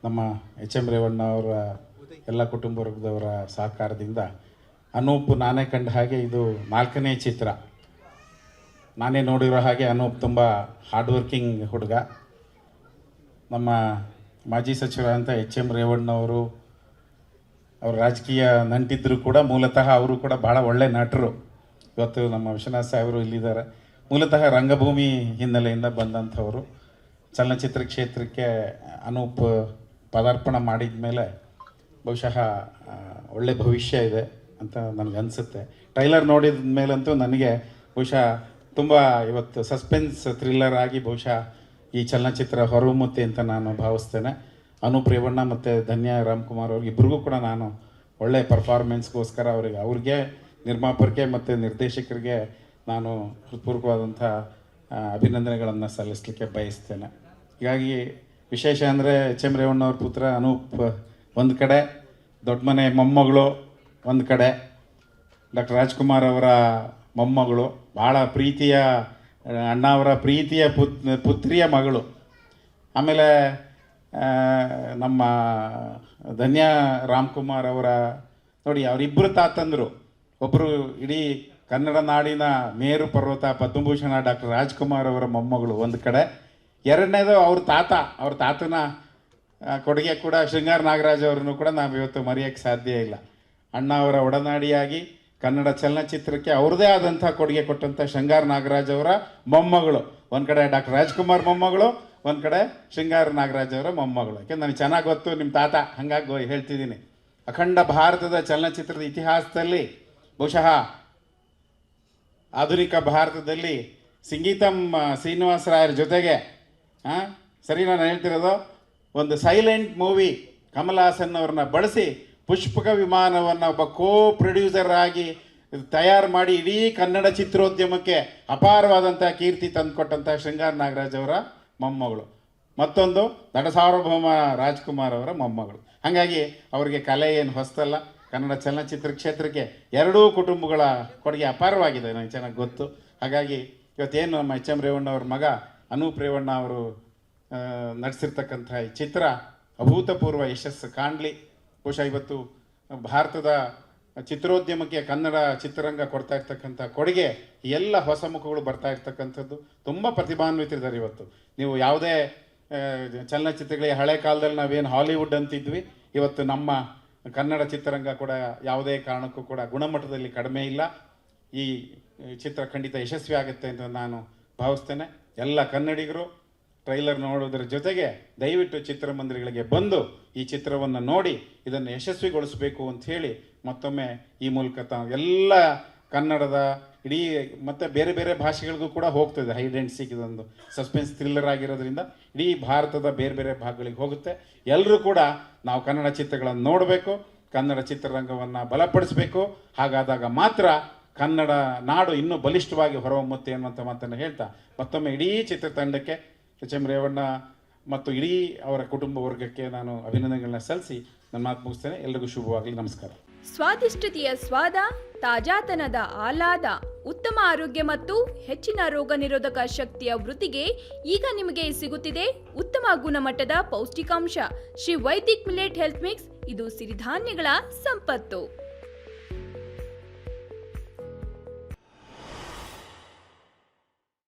ನಮ್ಮ H M Revanna ಅವರ ಎಲ್ಲ ಕುಟುಂಬ ವರ್ಗದವರ ಸಹಕಾರದಿಂದ ಅನೂಪ್ ನಾನೇ ಕಂಡ ಹಾಗೆ ಇದು 4ನೇ ಚಿತ್ರ. ನಾನೇ ನೋಡಿರೋ ಹಾಗೆ ಅನೂಪ್ ತುಂಬ ಹಾರ್ಡ್ ವರ್ಕಿಂಗ್ ಹುಡುಗ. ನಮ್ಮ ಮಾಜಿ ಸಚಿವರಾದಂಥ ಎಚ್ ಎಂ ರೇವಣ್ಣವರು ಅವರು ರಾಜಕೀಯ ನಂಟಿದ್ದರೂ ಕೂಡ ಮೂಲತಃ ಅವರು ಕೂಡ ಭಾಳ ಒಳ್ಳೆ ನಟರು. ಇವತ್ತು ನಮ್ಮ ವಿಶ್ವನಾಥ್ ಸಾಹೇಬರು ಇಲ್ಲಿದ್ದಾರೆ. ಮೂಲತಃ ರಂಗಭೂಮಿ ಹಿನ್ನೆಲೆಯಿಂದ ಬಂದಂಥವರು. ಚಲನಚಿತ್ರ ಕ್ಷೇತ್ರಕ್ಕೆ ಅನೂಪ್ ಪದಾರ್ಪಣೆ ಮಾಡಿದ ಮೇಲೆ ಬಹುಶಃ ಒಳ್ಳೆ ಭವಿಷ್ಯ ಇದೆ ಅಂತ ನನಗನ್ಸುತ್ತೆ. ಟ್ರೈಲರ್ ನೋಡಿದ ಮೇಲಂತೂ ನನಗೆ ಬಹುಶಃ ತುಂಬ ಇವತ್ತು ಸಸ್ಪೆನ್ಸ್ ಥ್ರಿಲ್ಲರ್ ಆಗಿ ಬಹುಶಃ ಈ ಚಲನಚಿತ್ರ ಹೊರಹೊಮ್ಮುತ್ತೆ ಅಂತ ನಾನು ಭಾವಿಸ್ತೇನೆ. ಅನೂಪ್ ರೇವಣ್ಣ ಮತ್ತು ಧನ್ಯ ರಾಮ್ಕುಮಾರ್ ಅವ್ರಿಗೆ ಇಬ್ಬರಿಗೂ ಕೂಡ ನಾನು ಒಳ್ಳೆ ಪರ್ಫಾರ್ಮೆನ್ಸ್ಗೋಸ್ಕರ ಅವ್ರಿಗೆ ನಿರ್ಮಾಪಕರಿಗೆ ಮತ್ತು ನಿರ್ದೇಶಕರಿಗೆ ನಾನು ಹೃತ್ಪೂರ್ವಕವಾದಂಥ ಅಭಿನಂದನೆಗಳನ್ನು ಸಲ್ಲಿಸಲಿಕ್ಕೆ ಬಯಸ್ತೇನೆ. ಹೀಗಾಗಿ ವಿಶೇಷ ಅಂದರೆ ಎಚ್ ಎಂ ರೇವಣ್ಣವ್ರ ಪುತ್ರ ಅನೂಪ್ ಒಂದು ಕಡೆ, ದೊಡ್ಡ ಮನೆ ಮೊಮ್ಮಗಳು ಒಂದು ಕಡೆ, ಡಾಕ್ಟರ್ ರಾಜ್ಕುಮಾರ್ ಅವರ ಮೊಮ್ಮಗಳು, ಭಾಳ ಪ್ರೀತಿಯ ಅಣ್ಣ ಅವರ ಪ್ರೀತಿಯ ಪುತ್ರಿಯ ಮಗಳು. ಆಮೇಲೆ ನಮ್ಮ ಧನ್ಯ ರಾಮ್ಕುಮಾರ್ ಅವರ ನೋಡಿ ಅವರಿಬ್ಬರು ತಾತಂದರು. ಒಬ್ಬರು ಇಡೀ ಕನ್ನಡ ನಾಡಿನ ಮೇರು ಪರ್ವತ ಪದ್ಮಭೂಷಣ ಡಾಕ್ಟರ್ ರಾಜ್ಕುಮಾರ್ ಅವರ ಮೊಮ್ಮಗಳು ಒಂದು ಕಡೆ, ಎರಡನೇದು ಅವ್ರ ತಾತನ ಕೊಡುಗೆ ಕೂಡ ಶೃಂಗಾರ ನಾಗರಾಜ್ ಅವರನ್ನು ಕೂಡ ನಾವು ಇವತ್ತು ಮರೆಯೋಕ್ಕೆ ಸಾಧ್ಯ ಇಲ್ಲ. ಅಣ್ಣ ಅವರ ಒಡನಾಡಿಯಾಗಿ ಕನ್ನಡ ಚಲನಚಿತ್ರಕ್ಕೆ ಅವ್ರದ್ದೇ ಆದಂಥ ಕೊಡುಗೆ ಕೊಟ್ಟಂಥ ಶೃಂಗಾರ ನಾಗರಾಜ್ ಅವರ ಮೊಮ್ಮಗಳು. ಒಂದು ಕಡೆ ಡಾಕ್ಟರ್ ರಾಜ್ಕುಮಾರ್ ಮೊಮ್ಮಗಳು, ಒಂದು ಕಡೆ ಶೃಂಗಾರ ನಾಗರಾಜ್ ಅವರ ಮೊಮ್ಮಗಳು. ಯಾಕೆಂದ್ರೆ ನನಗೆ ಚೆನ್ನಾಗಿ ಗೊತ್ತು ನಿಮ್ಮ ತಾತ, ಹಾಗಾಗಿ ಹೇಳ್ತಿದ್ದೀನಿ. ಅಖಂಡ ಭಾರತದ ಚಲನಚಿತ್ರದ ಇತಿಹಾಸದಲ್ಲಿ ಬಹುಶಃ ಆಧುನಿಕ ಭಾರತದಲ್ಲಿ ಸಂಗೀತಂ ಶ್ರೀನಿವಾಸರಾಯರ ಜೊತೆಗೆ ಸರಿ ನಾನು ಹೇಳ್ತಿರೋದು ಒಂದು ಸೈಲೆಂಟ್ ಮೂವಿ ಕಮಲ್ ಹಾಸನ್ ಅವ್ರನ್ನ ಬಳಸಿ ಪುಷ್ಪಕ ವಿಮಾನವನ್ನು ಒಬ್ಬ ಪ್ರೊಡ್ಯೂಸರ್ ಆಗಿ ತಯಾರು ಮಾಡಿ ಇಡೀ ಕನ್ನಡ ಚಿತ್ರೋದ್ಯಮಕ್ಕೆ ಅಪಾರವಾದಂಥ ಕೀರ್ತಿ ತಂದುಕೊಟ್ಟಂಥ ಶೃಂಗಾರ ನಾಗರಾಜ್ ಅವರ ಮೊಮ್ಮಗಳು. ಮತ್ತೊಂದು ನಟ ಸಾರ್ವಭೌಮ ರಾಜ್ಕುಮಾರ್ ಅವರ ಮೊಮ್ಮಗಳು. ಹಾಗಾಗಿ ಅವರಿಗೆ ಕಲೆ ಏನು ಹೊಸತಲ್ಲ. ಕನ್ನಡ ಚಲನಚಿತ್ರ ಕ್ಷೇತ್ರಕ್ಕೆ ಎರಡೂ ಕುಟುಂಬಗಳ ಕೊಡುಗೆ ಅಪಾರವಾಗಿದೆ, ನನಗೆ ಚೆನ್ನಾಗಿ ಗೊತ್ತು. ಹಾಗಾಗಿ ಇವತ್ತೇನು ನಮ್ಮ ಎಚ್ ಎಂ ರೇವಣ್ಣ ಅವ್ರ ಮಗ ಅನೂಪ್ ರೇವಣ್ಣ ಅವರು ನಡೆಸಿರ್ತಕ್ಕಂಥ ಈ ಚಿತ್ರ ಅಭೂತಪೂರ್ವ ಯಶಸ್ಸು ಕಾಣಲಿ. ಬಹುಶಃ ಇವತ್ತು ಭಾರತದ ಚಿತ್ರೋದ್ಯಮಕ್ಕೆ ಕನ್ನಡ ಚಿತ್ರರಂಗ ಕೊಡ್ತಾ ಇರ್ತಕ್ಕಂಥ ಕೊಡುಗೆ ಎಲ್ಲ ಹೊಸ ಮುಖಗಳು ಬರ್ತಾ ಇರ್ತಕ್ಕಂಥದ್ದು. ತುಂಬ ಪ್ರತಿಭಾನ್ವಿತರಿದ್ದಾರೆ ಇವತ್ತು. ನೀವು ಯಾವುದೇ ಚಲನಚಿತ್ರಗಳಿಗೆ ಹಳೆ ಕಾಲದಲ್ಲಿ ನಾವೇನು ಹಾಲಿವುಡ್ ಅಂತಿದ್ವಿ, ಇವತ್ತು ನಮ್ಮ ಕನ್ನಡ ಚಿತ್ರರಂಗ ಕೂಡ ಯಾವುದೇ ಕಾರಣಕ್ಕೂ ಕೂಡ ಗುಣಮಟ್ಟದಲ್ಲಿ ಕಡಿಮೆ ಇಲ್ಲ. ಈ ಚಿತ್ರ ಖಂಡಿತ ಯಶಸ್ವಿ ಆಗುತ್ತೆ ಅಂತ ನಾನು ಭಾವಿಸ್ತೇನೆ. ಎಲ್ಲ ಕನ್ನಡಿಗರು ಟ್ರೈಲರ್ ನೋಡೋದ್ರ ಜೊತೆಗೆ ದಯವಿಟ್ಟು ಚಿತ್ರಮಂದಿರಗಳಿಗೆ ಬಂದು ಈ ಚಿತ್ರವನ್ನು ನೋಡಿ ಇದನ್ನು ಯಶಸ್ವಿಗೊಳಿಸಬೇಕು ಅಂಥೇಳಿ ಮತ್ತೊಮ್ಮೆ ಈ ಮೂಲಕ ಎಲ್ಲ ಕನ್ನಡದ ಇಡೀ ಮತ್ತು ಬೇರೆ ಬೇರೆ ಭಾಷೆಗಳಿಗೂ ಕೂಡ ಹೋಗ್ತದೆ. ಹೈಡ್ ಆ್ಯಂಡ್ ಸೀಕ್ ಇದೊಂದು ಸಸ್ಪೆನ್ಸ್ ಥ್ರಿಲ್ಲರ್ ಆಗಿರೋದ್ರಿಂದ ಇಡೀ ಭಾರತದ ಬೇರೆ ಬೇರೆ ಭಾಗಗಳಿಗೆ ಹೋಗುತ್ತೆ. ಎಲ್ಲರೂ ಕೂಡ ನಾವು ಕನ್ನಡ ಚಿತ್ರಗಳನ್ನು ನೋಡಬೇಕು, ಕನ್ನಡ ಚಿತ್ರರಂಗವನ್ನು ಬಲಪಡಿಸಬೇಕು. ಹಾಗಾದಾಗ ಮಾತ್ರ ಕನ್ನಡ ನಾಡು ಇನ್ನೂ ಬಲಿಷ್ಠವಾಗಿ ಹೊರಹೊಮ್ಮುತ್ತೆ ಅನ್ನುವಂಥ ಮಾತನ್ನು ಹೇಳ್ತಾ ಮತ್ತೊಮ್ಮೆ ಇಡೀ ಚಿತ್ರತಂಡಕ್ಕೆ ಎಚ್ ಎಂ ರೇವಣ್ಣ ಮತ್ತು ಇಡೀ ಅವರ ಕುಟುಂಬ ವರ್ಗಕ್ಕೆ ನಾನು ಅಭಿನಂದನೆಗಳನ್ನ ಸಲ್ಲಿಸಿ ನನ್ನ ಮಾತು ಮುಗಿಸ್ತೇನೆ. ಎಲ್ರಿಗೂ ಶುಭವಾಗಲಿ. ನಮಸ್ಕಾರ. ಸ್ವಾದಿಷ್ಟತೆಯ ಸ್ವಾದ, ತಾಜಾತನದ ಆಹ್ಲಾದ, ಉತ್ತಮ ಆರೋಗ್ಯ ಮತ್ತು ಹೆಚ್ಚಿನ ರೋಗ ನಿರೋಧಕ ಶಕ್ತಿಯ ವೃದ್ಧಿಗೆ ಈಗ ನಿಮಗೆ ಸಿಗುತ್ತಿದೆ ಉತ್ತಮ ಗುಣಮಟ್ಟದ ಪೌಷ್ಟಿಕಾಂಶ Shri Vaidik millet health mix. ಇದು ಸಿರಿಧಾನ್ಯಗಳ ಸಂಪತ್ತು.